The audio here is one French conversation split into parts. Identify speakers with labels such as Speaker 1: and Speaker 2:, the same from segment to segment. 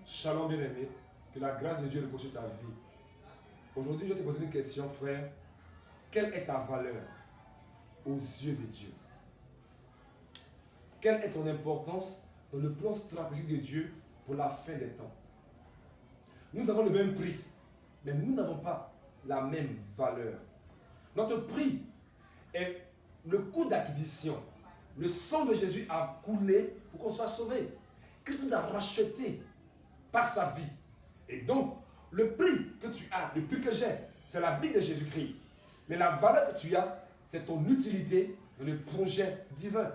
Speaker 1: Shalom bien-aimé, que la grâce de Dieu repose sur ta vie. Aujourd'hui, je vais te poser une question, frère. Quelle est ta valeur aux yeux de Dieu? Quelle est ton importance dans le plan stratégique de Dieu pour la fin des temps? Nous avons le même prix, mais nous n'avons pas la même valeur. Notre prix est le coût d'acquisition. Le sang de Jésus a coulé pour qu'on soit sauvé. Christ nous a rachetés par sa vie. Et donc, le prix que tu as, le prix que j'ai, c'est la vie de Jésus-Christ. Mais la valeur que tu as, c'est ton utilité dans le projet divin.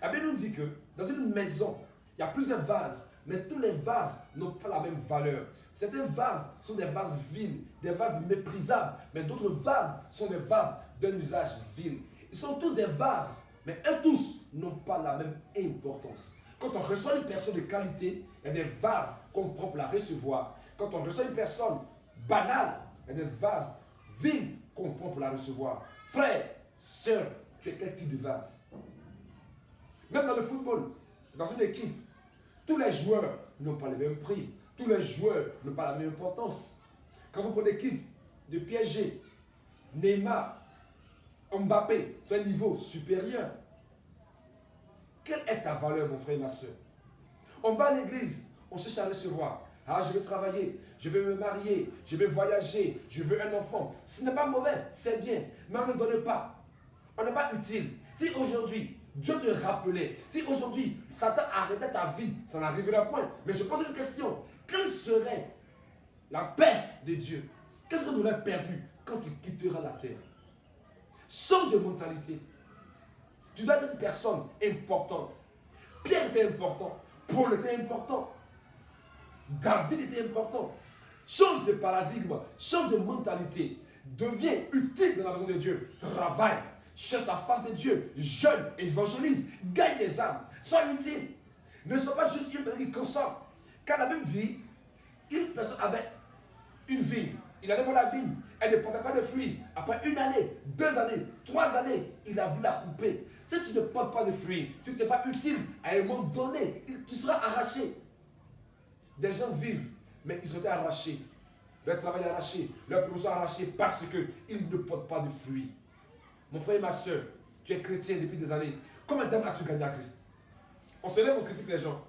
Speaker 1: La Bible nous dit que dans une maison, il y a plusieurs vases, mais tous les vases n'ont pas la même valeur. Certains vases sont des vases vils, des vases méprisables, mais d'autres vases sont des vases d'un usage vil. Ils sont tous des vases, mais eux tous n'ont pas la même importance. Quand on reçoit une personne de qualité, il y a des vases qu'on prend pour la recevoir. Quand on reçoit une personne banale, il y a des vases vils qu'on prend pour la recevoir. Frère, sœur, tu es quel type de vase? Même dans le football, dans une équipe, tous les joueurs n'ont pas le même prix. Tous les joueurs n'ont pas la même importance. Quand vous prenez l'équipe de PSG, Neymar, Mbappé, c'est un niveau supérieur. Quelle est ta valeur, mon frère et ma soeur? On va à l'église, on cherche à recevoir. Ah, je veux travailler, je veux me marier, je veux voyager, je veux un enfant. Ce n'est pas mauvais, c'est bien, mais on ne donne pas. On n'est pas utile. Si aujourd'hui, Dieu te rappelait, si aujourd'hui, Satan arrêtait ta vie, ça n'arrivera point. Mais je pose une question. Quelle serait la perte de Dieu? Qu'est-ce que tu aurais perdu quand tu quitteras la terre? Change de mentalité. Tu dois être une personne importante. Pierre était important. Paul était important. David était important. Change de paradigme. Change de mentalité. Deviens utile dans la maison de Dieu. Travaille. Cherche la face de Dieu. Jeûne. Évangélise. Gagne des âmes. Sois utile. Ne sois pas juste une personne qui consomme. Car la Bible dit, une personne avait une vigne. Il allait voir la vigne. Elle ne portait pas de fruits. Après une année, 2 années, 3 années, il a voulu la couper. Si tu ne portes pas de fruits, si tu n'es pas utile, à un moment donné, tu seras arraché. Des gens vivent, mais ils ont été arrachés. Leur travail arraché, leur promotion arrachée parce qu'ils ne portent pas de fruits. Mon frère et ma soeur, tu es chrétien depuis des années. Combien d'âmes as-tu gagné à Christ? On se lève, on critique les gens.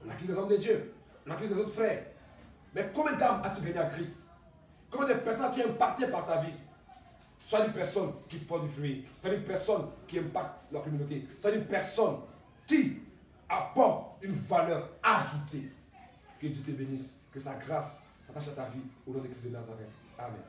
Speaker 1: On accuse les hommes de Dieu. On accuse les autres frères. Mais combien d'âmes as-tu gagné à Christ? Combien de personnes as-tu impacté par ta vie? Sois une personne qui porte du fruit. Sois une personne qui impacte la communauté. Sois une personne qui apporte une valeur ajoutée. Que Dieu te bénisse. Que sa grâce s'attache à ta vie au nom de Christ de Nazareth. Amen.